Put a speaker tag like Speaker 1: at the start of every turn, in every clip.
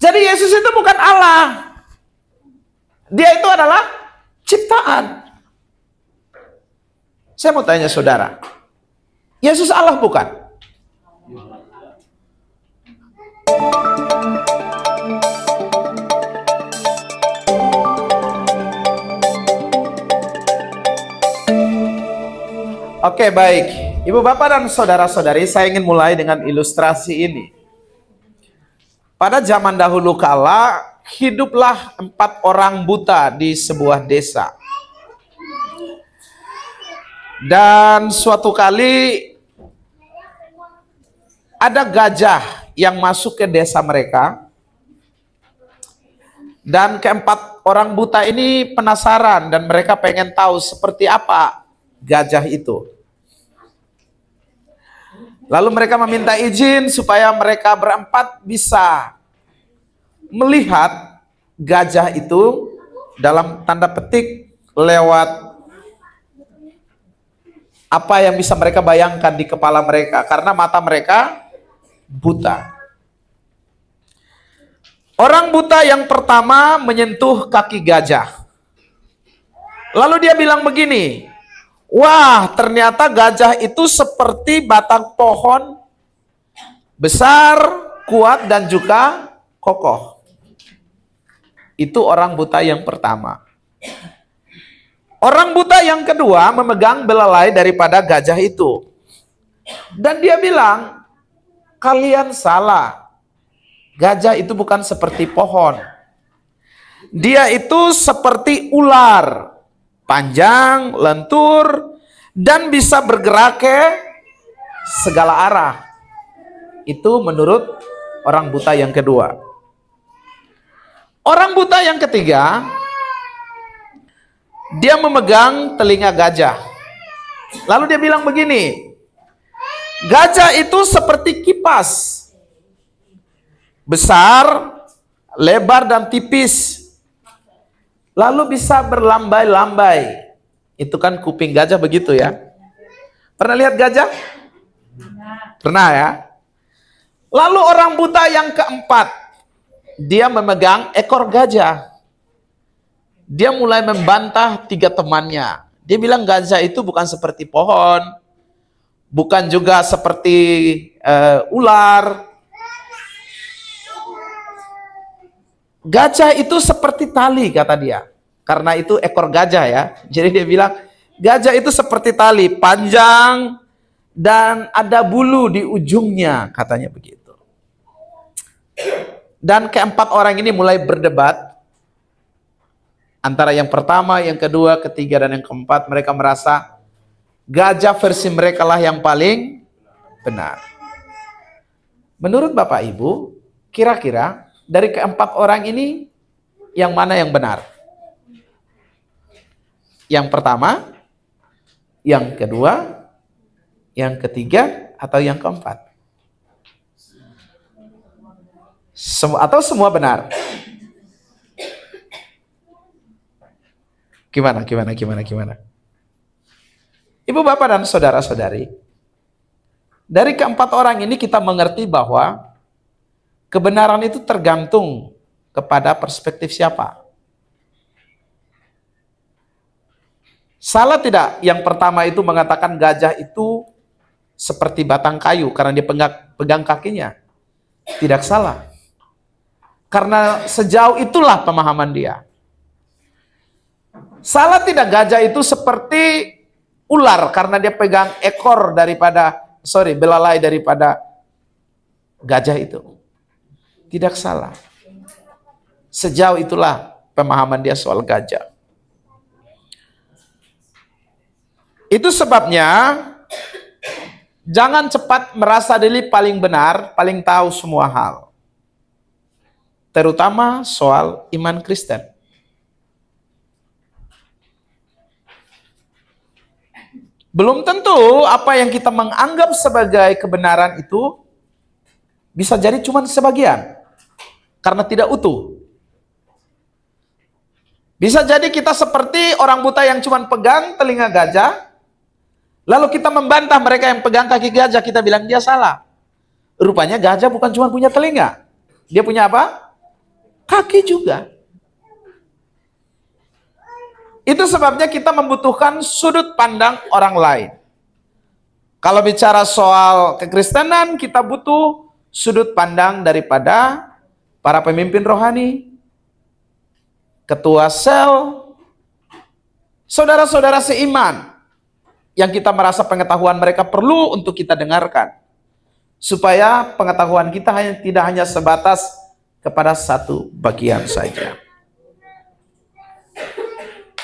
Speaker 1: Jadi Yesus itu bukan Allah. Dia itu adalah ciptaan. Saya mau tanya saudara, Yesus Allah bukan? Oke, baik. Ibu bapak dan saudara-saudari, saya ingin mulai dengan ilustrasi ini. Pada zaman dahulu kala, hiduplah 4 orang buta di sebuah desa. Dan suatu kali ada gajah yang masuk ke desa mereka. Dan ke-4 orang buta ini penasaran dan mereka pengen tahu seperti apa gajah itu. Lalu mereka meminta izin supaya mereka berempat bisa melihat gajah itu dalam tanda petik lewat apa yang bisa mereka bayangkan di kepala mereka karena mata mereka buta. Orang buta yang pertama menyentuh kaki gajah. Lalu dia bilang begini, wah, ternyata gajah itu seperti batang pohon, besar, kuat, dan juga kokoh. Itu orang buta yang pertama. Orang buta yang kedua memegang belalai daripada gajah itu. Dan dia bilang, kalian salah. Gajah itu bukan seperti pohon. Dia itu seperti ular. Panjang, lentur, dan bisa bergerak ke segala arah. Itu menurut orang buta yang kedua. Orang buta yang ketiga, dia memegang telinga gajah. Lalu dia bilang begini, gajah itu seperti kipas. Besar, lebar, dan tipis. Lalu bisa berlambai-lambai. Itu kan kuping gajah begitu ya. Pernah lihat gajah? Pernah ya. Lalu orang buta yang keempat, dia memegang ekor gajah. Dia mulai membantah 3 temannya. Dia bilang gajah itu bukan seperti pohon, bukan juga seperti ular. Gajah itu seperti tali, kata dia. Karena itu ekor gajah ya. Jadi dia bilang, gajah itu seperti tali, panjang, dan ada bulu di ujungnya, katanya begitu. Dan ke-4 orang ini mulai berdebat. Antara yang pertama, yang kedua, ketiga, dan yang keempat. Mereka merasa gajah versi mereka lah yang paling benar. Menurut Bapak Ibu, kira-kira dari ke-4 orang ini, yang mana yang benar? Yang pertama, yang kedua, yang ketiga, atau yang keempat? Atau semua benar? Gimana? Ibu bapak dan saudara-saudari, dari ke-4 orang ini kita mengerti bahwa kebenaran itu tergantung kepada perspektif siapa. Salah tidak yang pertama itu mengatakan gajah itu seperti batang kayu karena dia pegang kakinya? Tidak salah. Karena sejauh itulah pemahaman dia. Salah tidak gajah itu seperti ular karena dia pegang belalai daripada gajah itu? Tidak salah. Sejauh itulah pemahaman dia soal gajah. Itu sebabnya jangan cepat merasa diri paling benar, paling tahu semua hal. Terutama soal iman Kristen. Belum tentu apa yang kita menganggap sebagai kebenaran itu bisa jadi cuma sebagian. Karena tidak utuh. Bisa jadi kita seperti orang buta yang cuma pegang telinga gajah, lalu kita membantah mereka yang pegang kaki gajah, kita bilang dia salah. Rupanya gajah bukan cuma punya telinga. Dia punya apa? kaki juga. Itu sebabnya kita membutuhkan sudut pandang orang lain. Kalau bicara soal kekristenan, kita butuh sudut pandang daripada para pemimpin rohani, ketua sel, saudara-saudara seiman, yang kita merasa pengetahuan mereka perlu untuk kita dengarkan. Supaya pengetahuan kita tidak hanya sebatas kepada satu bagian saja.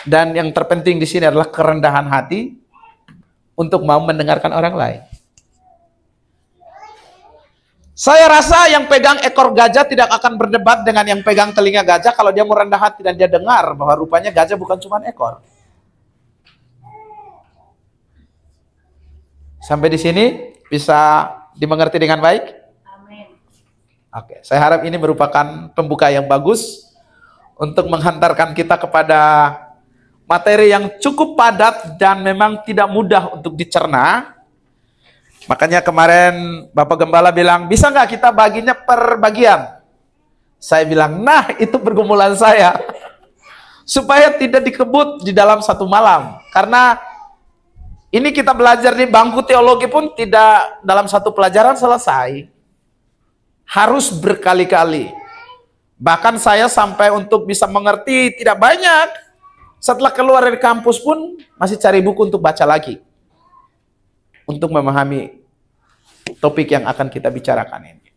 Speaker 1: Dan yang terpenting di sini adalah kerendahan hati untuk mau mendengarkan orang lain. Saya rasa yang pegang ekor gajah tidak akan berdebat dengan yang pegang telinga gajah kalau dia mau rendah hati dan dia dengar bahwa rupanya gajah bukan cuma ekor. Sampai di sini bisa dimengerti dengan baik? Amin. Oke, saya harap ini merupakan pembuka yang bagus untuk menghantarkan kita kepada materi yang cukup padat dan memang tidak mudah untuk dicerna. Makanya kemarin Bapak Gembala bilang, bisa nggak kita baginya per bagian? Saya bilang, nah itu pergumulan saya. Supaya tidak dikebut di dalam satu malam. Karena ini kita belajar di bangku teologi pun tidak dalam satu pelajaran selesai. Harus berkali-kali. Bahkan saya sampai untuk bisa mengerti tidak banyak. Setelah keluar dari kampus pun masih cari buku untuk baca lagi. Untuk memahami topik yang akan kita bicarakan ini.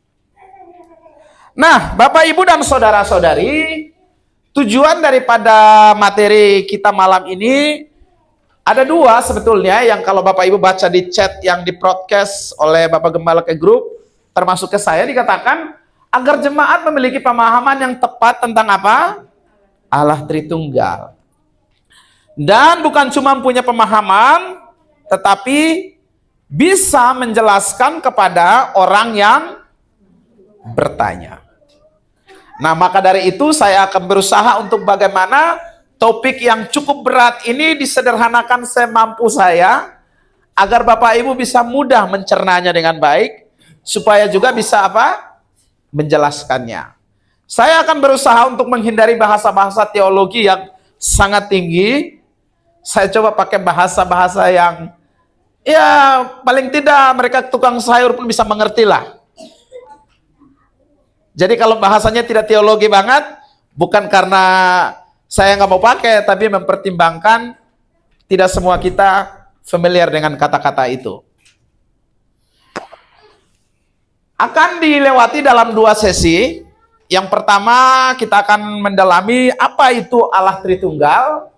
Speaker 1: Nah, Bapak, Ibu, dan saudara-saudari, tujuan daripada materi kita malam ini ada dua sebetulnya, yang kalau Bapak Ibu baca di chat yang di-broadcast oleh Bapak Gembala ke grup, termasuk ke saya, dikatakan agar jemaat memiliki pemahaman yang tepat tentang apa? Allah Tritunggal. Dan bukan cuma punya pemahaman, tetapi bisa menjelaskan kepada orang yang bertanya. Nah, maka dari itu saya akan berusaha untuk bagaimana topik yang cukup berat ini disederhanakan semampu saya, agar Bapak Ibu bisa mudah mencernanya dengan baik, supaya juga bisa apa? Menjelaskannya. Saya akan berusaha untuk menghindari bahasa-bahasa teologi yang sangat tinggi. Saya coba pakai bahasa-bahasa yang ya paling tidak mereka tukang sayur pun bisa mengerti lah. Jadi kalau bahasanya tidak teologi banget, bukan karena saya nggak mau pakai, tapi mempertimbangkan tidak semua kita familiar dengan kata-kata itu. Akan dilewati dalam dua sesi. Yang pertama kita akan mendalami apa itu Allah Tritunggal.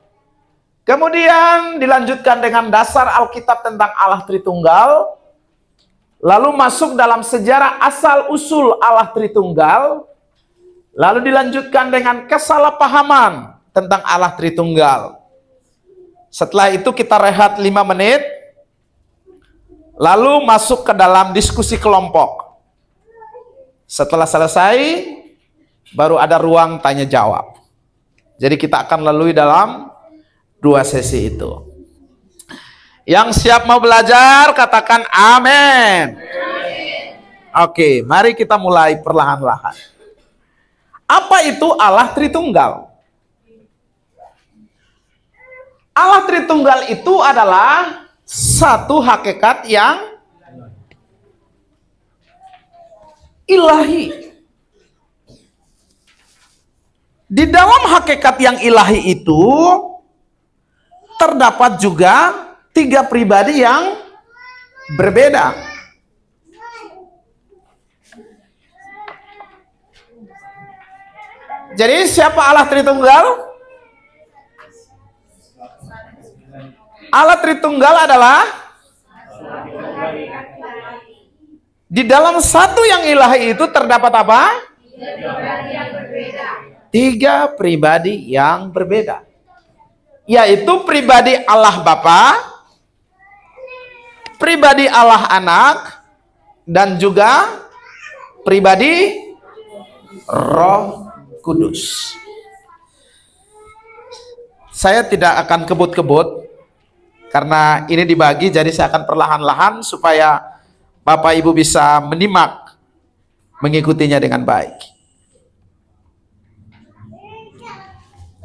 Speaker 1: Kemudian dilanjutkan dengan dasar Alkitab tentang Allah Tritunggal. Lalu masuk dalam sejarah asal-usul Allah Tritunggal. Lalu dilanjutkan dengan kesalahpahaman tentang Allah Tritunggal. Setelah itu kita rehat 5 menit. Lalu masuk ke dalam diskusi kelompok. Setelah selesai, baru ada ruang tanya jawab. Jadi kita akan lalui dalam 2 sesi itu. Yang siap mau belajar katakan amin. Oke, mari kita mulai perlahan-lahan. Apa itu Allah Tritunggal? Allah Tritunggal itu adalah satu hakikat yang ilahi. Di dalam hakikat yang ilahi itu terdapat juga 3 pribadi yang berbeda. Jadi siapa Allah Tritunggal? Allah Tritunggal adalah di dalam satu yang ilahi itu terdapat apa? 3 pribadi yang berbeda. Yaitu pribadi Allah Bapa, pribadi Allah Anak, dan juga pribadi Roh Kudus. Saya tidak akan kebut-kebut karena ini dibagi, jadi saya akan perlahan-lahan supaya Bapak Ibu bisa menyimak, mengikutinya dengan baik.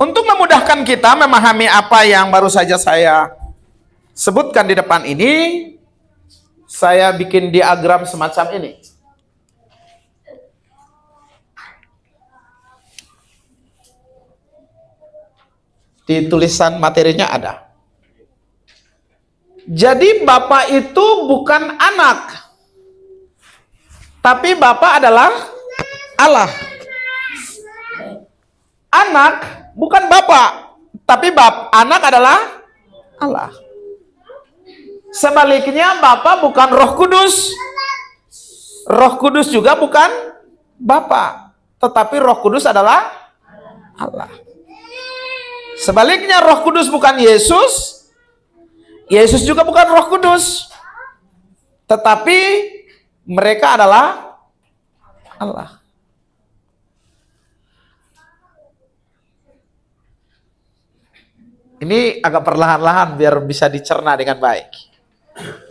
Speaker 1: Untuk memudahkan kita memahami apa yang baru saja saya sebutkan di depan ini, saya bikin diagram semacam ini. Di tulisan materinya ada. Jadi Bapa itu bukan anak, tapi Bapa adalah Allah. Anak bukan Bapa, tapi anak adalah Allah. Sebaliknya Bapa bukan Roh Kudus. Roh Kudus juga bukan Bapa, tetapi Roh Kudus adalah Allah. Sebaliknya Roh Kudus bukan Yesus. Yesus juga bukan Roh Kudus. Tetapi mereka adalah Allah. Ini agak perlahan-lahan biar bisa dicerna dengan baik.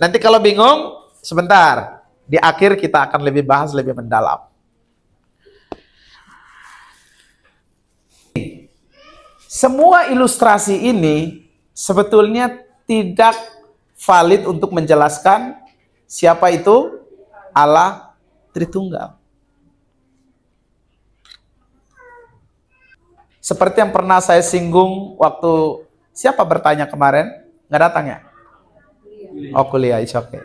Speaker 1: Nanti kalau bingung, sebentar. Di akhir kita akan lebih bahas lebih mendalam. Semua ilustrasi ini sebetulnya tidak valid untuk menjelaskan siapa itu Allah Tritunggal. Seperti yang pernah saya singgung waktu siapa bertanya kemarin? Nggak datang ya? Oh, kuliah, it's okay.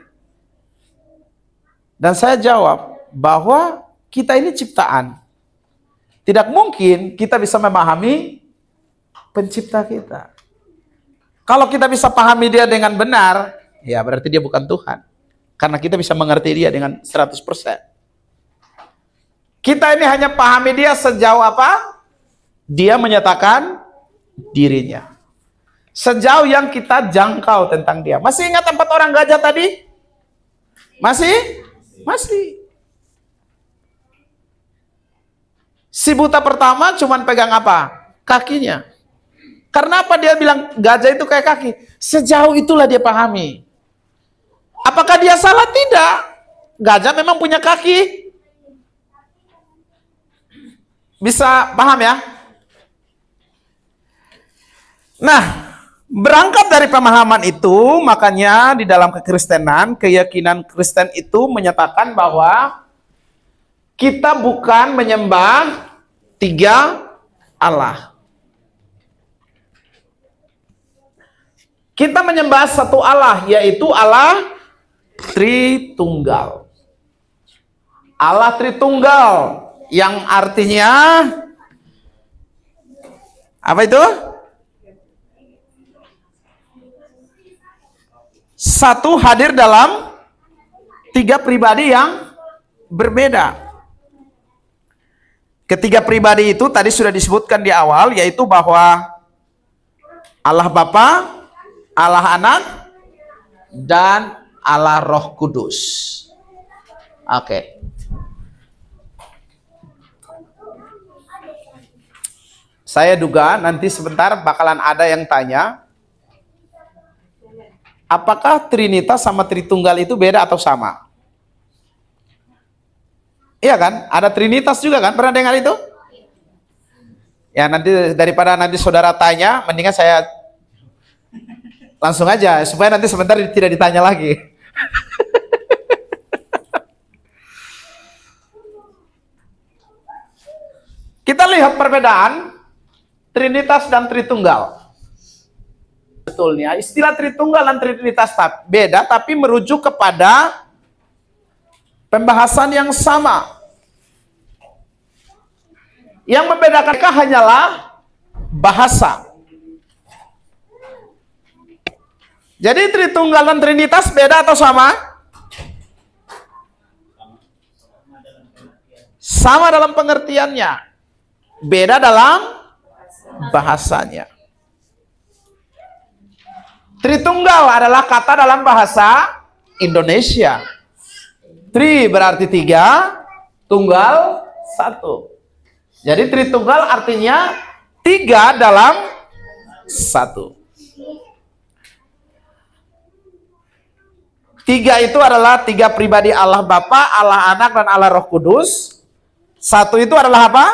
Speaker 1: Dan saya jawab bahwa kita ini ciptaan. Tidak mungkin kita bisa memahami pencipta kita. Kalau kita bisa pahami dia dengan benar, ya berarti dia bukan Tuhan. Karena kita bisa mengerti dia dengan 100%. Kita ini hanya pahami dia sejauh apa? Dia menyatakan dirinya. Sejauh yang kita jangkau tentang dia. Masih ingat 4 orang gajah tadi? Masih? Masih. Si buta pertama cuman pegang apa? Kakinya. Karena apa dia bilang gajah itu kayak kaki? Sejauh itulah dia pahami. Apakah dia salah? Tidak. Gajah memang punya kaki. Bisa paham ya? Nah, berangkat dari pemahaman itu, makanya di dalam kekristenan, keyakinan Kristen itu menyatakan bahwa kita bukan menyembah 3 Allah. Kita menyembah satu Allah, yaitu Allah Tritunggal. Allah Tritunggal, yang artinya apa itu? Satu hadir dalam 3 pribadi yang berbeda. Ketiga pribadi itu tadi sudah disebutkan di awal, yaitu bahwa Allah Bapa, Allah Anak, dan Allah Roh Kudus. Oke. Saya duga nanti sebentar bakalan ada yang tanya, apakah Trinitas sama Tritunggal itu beda atau sama? Iya kan? Ada Trinitas juga kan? Pernah dengar itu? Ya nanti daripada nanti saudara tanya, mendingan saya langsung aja, supaya nanti sebentar tidak ditanya lagi. Kita lihat perbedaan Trinitas dan Tritunggal. Betulnya istilah Tritunggal dan Trinitas beda, tapi merujuk kepada pembahasan yang sama. Yang membedakan mereka hanyalah bahasa. Jadi Tritunggal dan Trinitas beda atau sama? Sama dalam pengertiannya. Beda dalam bahasanya. Tritunggal adalah kata dalam bahasa Indonesia. Tri berarti 3, tunggal 1. Jadi Tritunggal artinya 3 dalam 1. 3 itu adalah 3 pribadi Allah Bapa, Allah Anak, dan Allah Roh Kudus. 1 itu adalah apa?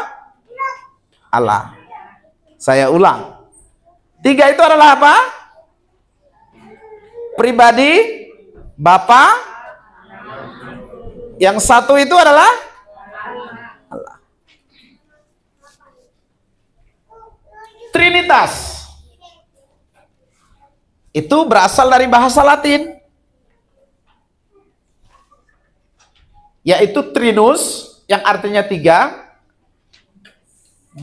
Speaker 1: Allah. Saya ulang. 3 itu adalah apa? Pribadi Bapa. Yang 1 itu adalah Allah. Trinitas. Itu berasal dari bahasa Latin, yaitu trinus, yang artinya 3,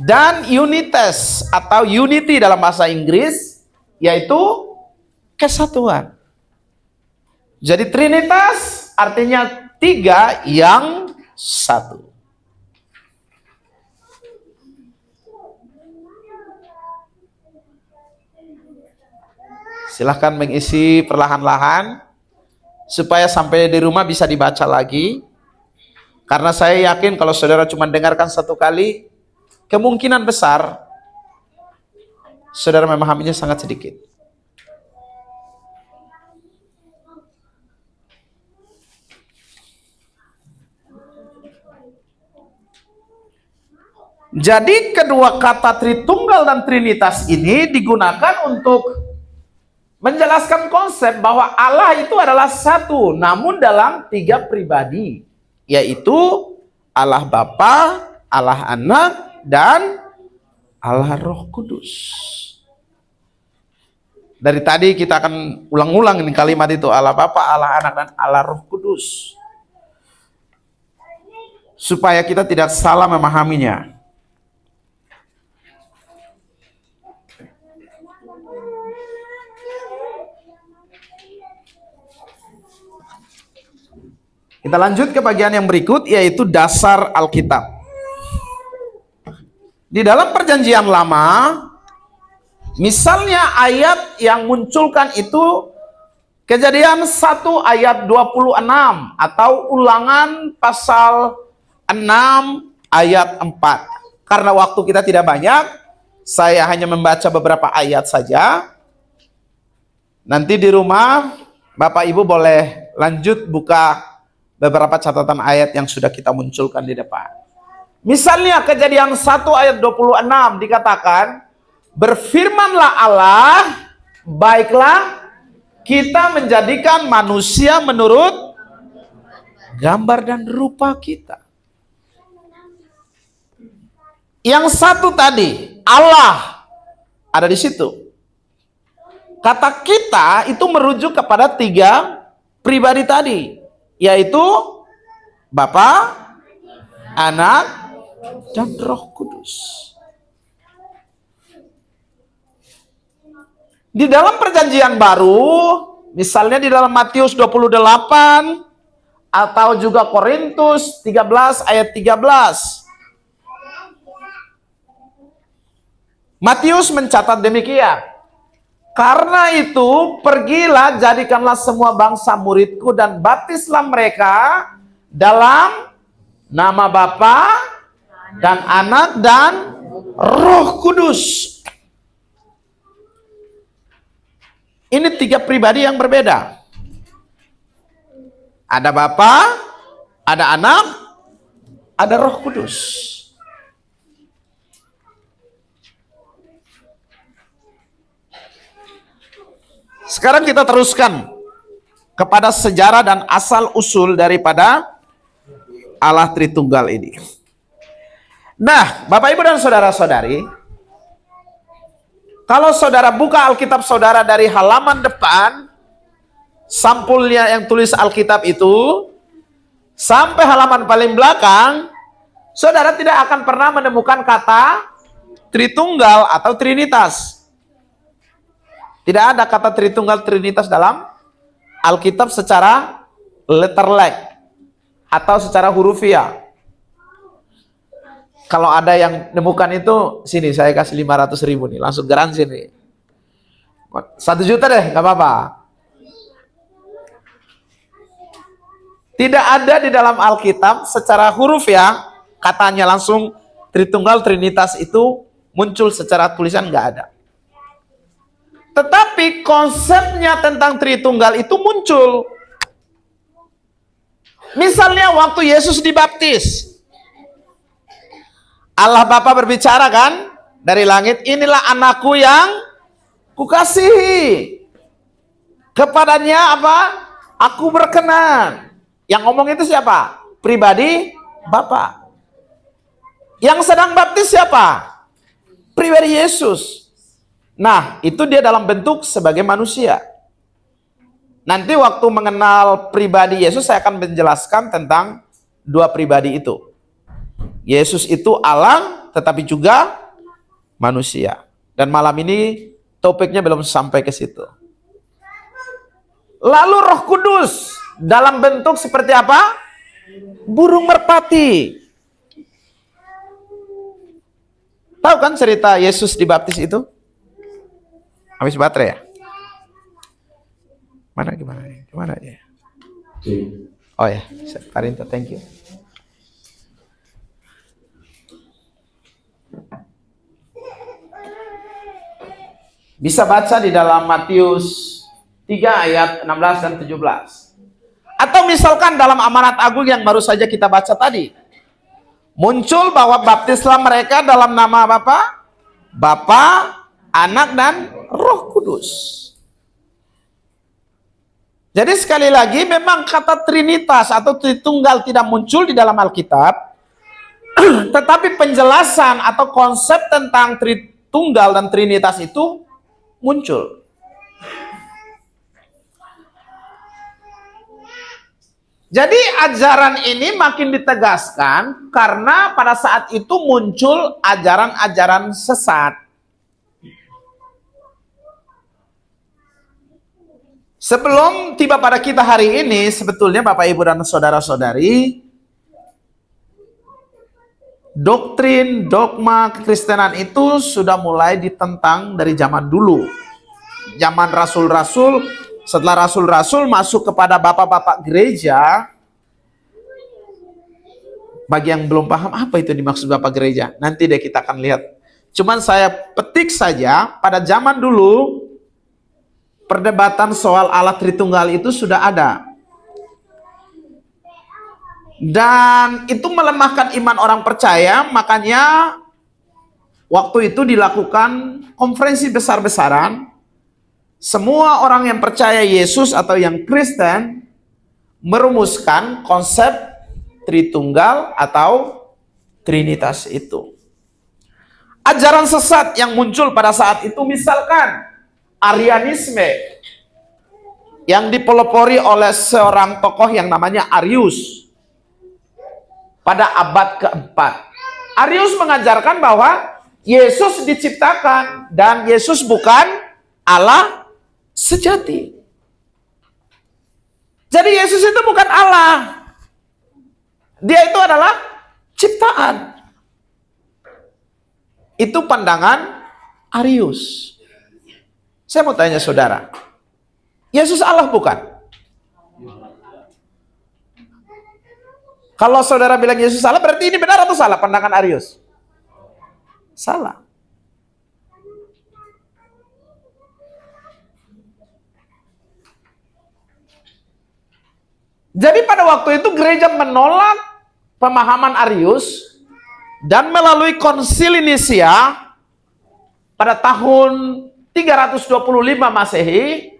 Speaker 1: dan unitas atau unity dalam bahasa Inggris, yaitu kesatuan. Jadi trinitas artinya 3 yang 1. Silahkan mengisi perlahan-lahan supaya sampai di rumah bisa dibaca lagi. Karena saya yakin kalau saudara cuma dengarkan 1 kali, kemungkinan besar saudara memahaminya sangat sedikit. Jadi kedua kata Tritunggal dan Trinitas ini digunakan untuk menjelaskan konsep bahwa Allah itu adalah 1, namun dalam 3 pribadi, yaitu Allah Bapa, Allah Anak, dan Allah Roh Kudus. Dari tadi kita akan ulang-ulang ini kalimat itu, Allah Bapa, Allah Anak, dan Allah Roh Kudus, supaya kita tidak salah memahaminya. Kita lanjut ke bagian yang berikut, yaitu dasar Alkitab. Di dalam Perjanjian Lama, misalnya ayat yang munculkan itu Kejadian 1 ayat 26 atau Ulangan pasal 6 ayat 4. Karena waktu kita tidak banyak, saya hanya membaca beberapa ayat saja. Nanti di rumah Bapak Ibu boleh lanjut buka beberapa catatan ayat yang sudah kita munculkan di depan. Misalnya Kejadian 1 ayat 26 dikatakan, berfirmanlah Allah, baiklah kita menjadikan manusia menurut gambar dan rupa kita. Yang 1 tadi, Allah ada di situ. Kata kita itu merujuk kepada 3 pribadi tadi, yaitu Bapa, Anak, dan Roh Kudus. Di dalam Perjanjian Baru, misalnya di dalam Matius 28 atau juga Korintus 13 ayat 13. Matius mencatat demikian. Karena itu, pergilah, jadikanlah semua bangsa muridku dan baptislah mereka dalam nama Bapa dan Anak dan Roh Kudus. Ini 3 pribadi yang berbeda. Ada Bapa, ada Anak, ada Roh Kudus. Sekarang kita teruskan kepada sejarah dan asal-usul daripada Allah Tritunggal ini. Nah, Bapak Ibu dan saudara-saudari, kalau saudara buka Alkitab saudara dari halaman depan, sampulnya yang tulis Alkitab itu, sampai halaman paling belakang, saudara tidak akan pernah menemukan kata Tritunggal atau Trinitas. Tidak ada kata Tritunggal Trinitas dalam Alkitab secara letterlek atau secara hurufiah. Kalau ada yang nemukan itu, sini saya kasih 500.000 nih, langsung garansi nih. 1 juta deh, nggak apa-apa. Tidak ada di dalam Alkitab secara hurufiah, katanya langsung Tritunggal Trinitas itu muncul secara tulisan, nggak ada. Tetapi konsepnya tentang Tritunggal itu muncul. Misalnya waktu Yesus dibaptis, Allah Bapa berbicara kan dari langit, inilah anakku yang kukasihi. Kepadanya apa? Aku berkenan. Yang ngomong itu siapa? Pribadi Bapa. Yang sedang baptis siapa? Pribadi Yesus. Nah, itu dia dalam bentuk sebagai manusia. Nanti waktu mengenal pribadi Yesus, saya akan menjelaskan tentang dua pribadi itu. Yesus itu Allah, tetapi juga manusia. Dan malam ini topiknya belum sampai ke situ. Lalu Roh Kudus dalam bentuk seperti apa? Burung merpati. Tahu kan cerita Yesus dibaptis itu? Habis baterai ya? Gimana ya? Oh ya, Parinto, thank you. Bisa baca di dalam Matius 3 ayat 16 dan 17. Atau misalkan dalam amanat agung yang baru saja kita baca tadi. Muncul bahwa baptislah mereka dalam nama Bapa, Bapa, Anak, dan Roh Kudus. Jadi sekali lagi memang kata Trinitas atau Tritunggal tidak muncul di dalam Alkitab. Tetapi penjelasan atau konsep tentang Tritunggal dan Trinitas itu muncul. Jadi ajaran ini makin ditegaskan karena pada saat itu muncul ajaran-ajaran sesat. Sebelum tiba pada kita hari ini, sebetulnya Bapak Ibu dan saudara-saudari, doktrin, dogma kekristenan itu sudah mulai ditentang dari zaman dulu. Zaman rasul-rasul, setelah rasul-rasul masuk kepada bapak-bapak gereja. Bagi yang belum paham apa itu dimaksud bapak gereja, nanti deh kita akan lihat. Cuman saya petik saja, pada zaman dulu perdebatan soal Allah Tritunggal itu sudah ada. Dan itu melemahkan iman orang percaya, makanya waktu itu dilakukan konferensi besar-besaran. Semua orang yang percaya Yesus atau yang Kristen merumuskan konsep Tritunggal atau Trinitas itu. Ajaran sesat yang muncul pada saat itu misalkan Arianisme yang dipelopori oleh seorang tokoh yang namanya Arius pada abad keempat. Arius mengajarkan bahwa Yesus diciptakan dan Yesus bukan Allah sejati. Jadi Yesus itu bukan Allah. Dia itu adalah ciptaan. Itu pandangan Arius. Saya mau tanya saudara, Yesus Allah bukan? Kalau saudara bilang Yesus salah, berarti ini benar atau salah pandangan Arius? Salah. Jadi pada waktu itu gereja menolak pemahaman Arius dan melalui konsili Nisia pada tahun 325 Masehi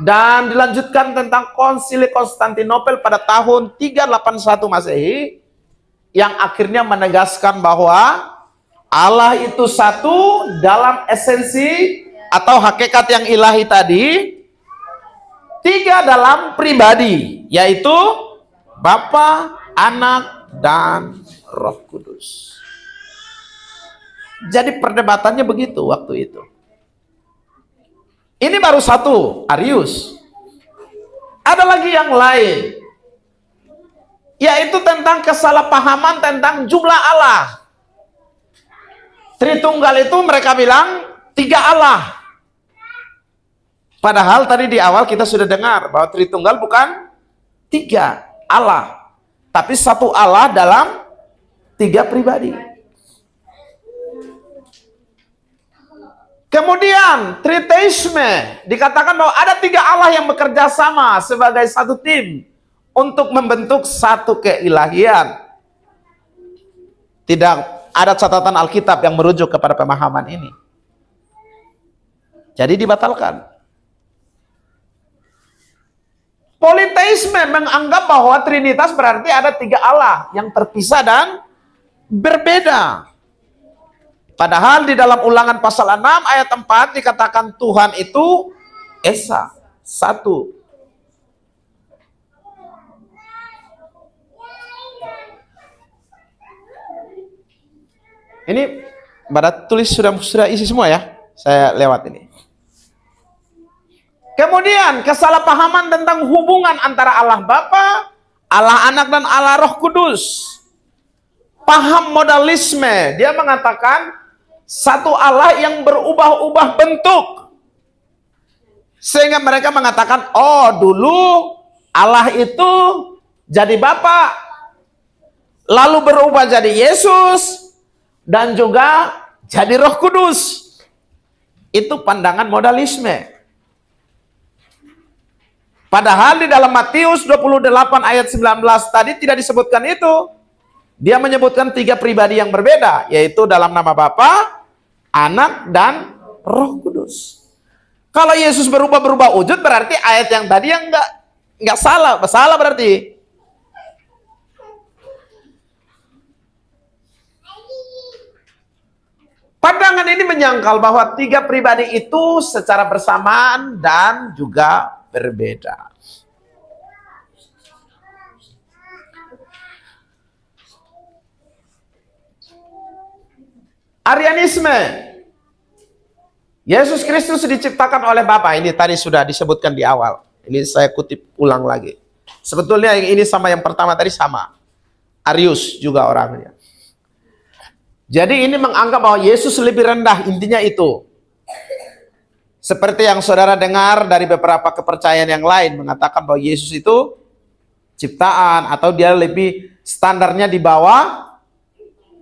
Speaker 1: dan dilanjutkan tentang konsili Konstantinopel pada tahun 381 Masehi yang akhirnya menegaskan bahwa Allah itu satu dalam esensi atau hakikat yang ilahi tadi, tiga dalam pribadi, yaitu Bapa, Anak, dan Roh Kudus. Jadi perdebatannya begitu waktu itu. Ini baru satu, Arius. Ada lagi yang lain, yaitu tentang kesalahpahaman tentang jumlah Allah. Tritunggal itu mereka bilang 3 Allah. Padahal tadi di awal kita sudah dengar bahwa Tritunggal bukan 3 Allah, tapi 1 Allah dalam 3 pribadi. Kemudian Triteisme dikatakan bahwa ada 3 Allah yang bekerja sama sebagai satu tim untuk membentuk satu keilahian. Tidak ada catatan Alkitab yang merujuk kepada pemahaman ini. Jadi dibatalkan. Politeisme menganggap bahwa Trinitas berarti ada 3 Allah yang terpisah dan berbeda. Padahal di dalam Ulangan pasal 6 ayat 4 dikatakan Tuhan itu Esa, satu. Ini pada tulis sudah isi semua ya. Saya lewat ini. Kemudian kesalahpahaman tentang hubungan antara Allah Bapa, Allah Anak dan Allah Roh Kudus. Paham modalisme, dia mengatakan satu Allah yang berubah-ubah bentuk. Sehingga mereka mengatakan, oh dulu Allah itu jadi Bapa, lalu berubah jadi Yesus, dan juga jadi Roh Kudus. Itu pandangan modalisme. Padahal di dalam Matius 28 ayat 19 tadi tidak disebutkan itu. Dia menyebutkan 3 pribadi yang berbeda, yaitu dalam nama Bapa, Anak, dan Roh Kudus. Kalau Yesus berubah wujud, berarti ayat yang tadi yang nggak salah, salah berarti. Pandangan ini menyangkal bahwa 3 pribadi itu secara bersamaan dan juga berbeda. Arianisme. Yesus Kristus diciptakan oleh Bapa. Ini tadi sudah disebutkan di awal. Ini saya kutip ulang lagi. Sebetulnya yang ini sama yang pertama tadi sama. Arius juga orangnya. Jadi ini menganggap bahwa Yesus lebih rendah, intinya itu. Seperti yang saudara dengar dari beberapa kepercayaan yang lain mengatakan bahwa Yesus itu ciptaan atau dia lebih standarnya di bawah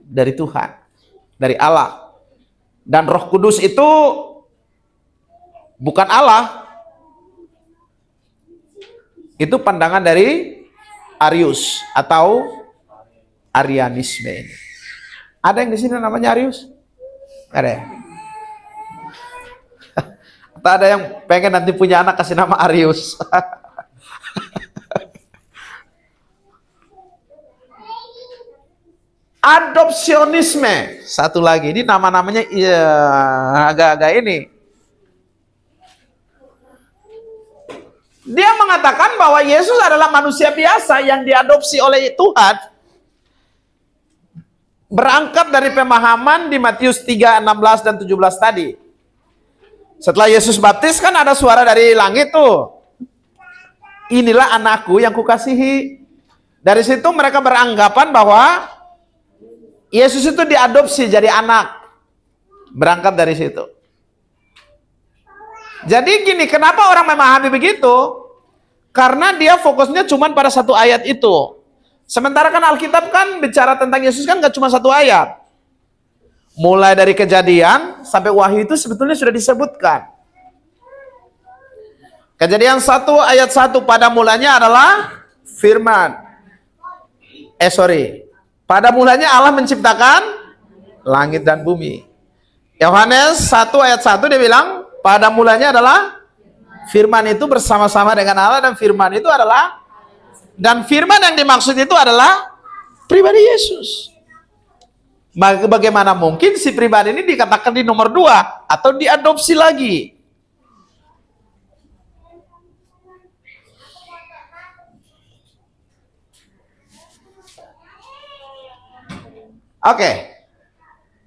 Speaker 1: dari Tuhan, dari Allah. Dan Roh Kudus itu bukan Allah. Itu pandangan dari Arius atau Arianisme ini. Ada yang di sini namanya Arius? Ada ya? Atau ada yang pengen nanti punya anak kasih nama Arius? Adopsionisme, satu lagi. Ini nama-namanya agak-agak ini. Dia mengatakan bahwa Yesus adalah manusia biasa yang diadopsi oleh Tuhan. Berangkat dari pemahaman di Matius 3, 16 dan 17 tadi. Setelah Yesus baptis kan ada suara dari langit tuh. Inilah anakku yang kukasihi. Dari situ mereka beranggapan bahwa Yesus itu diadopsi jadi anak. Berangkat dari situ. Jadi gini, kenapa orang memahami begitu? Karena dia fokusnya cuma pada satu ayat itu. Sementara kan Alkitab kan bicara tentang Yesus kan gak cuma satu ayat. Mulai dari Kejadian sampai Wahyu itu sebetulnya sudah disebutkan. Kejadian 1 ayat 1, pada mulanya adalah firman. Pada mulanya Allah menciptakan langit dan bumi. Yohanes 1 ayat 1 dia bilang, pada mulanya adalah firman itu bersama-sama dengan Allah, dan firman itu adalah, dan firman yang dimaksud itu adalah pribadi Yesus. Bagaimana mungkin si pribadi ini dikatakan di nomor 2 atau diadopsi lagi? Oke.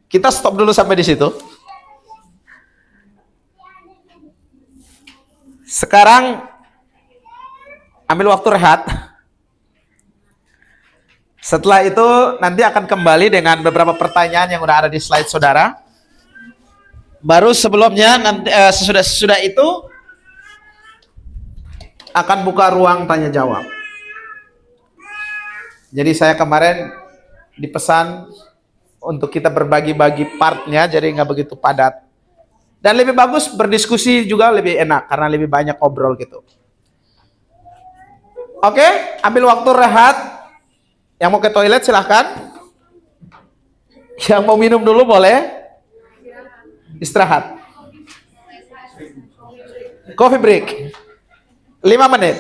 Speaker 1: Kita stop dulu sampai di situ. Sekarang ambil waktu rehat. Setelah itu nanti akan kembali dengan beberapa pertanyaan yang udah ada di slide saudara. Baru sebelumnya nanti sesudah itu akan buka ruang tanya jawab. Jadi saya kemarin dipesan untuk kita berbagi-bagi partnya, jadi nggak begitu padat. Dan lebih bagus berdiskusi juga lebih enak karena lebih banyak obrol gitu. Oke, ambil waktu rehat. Yang mau ke toilet silahkan. Yang mau minum dulu boleh istirahat. Coffee break 5 menit.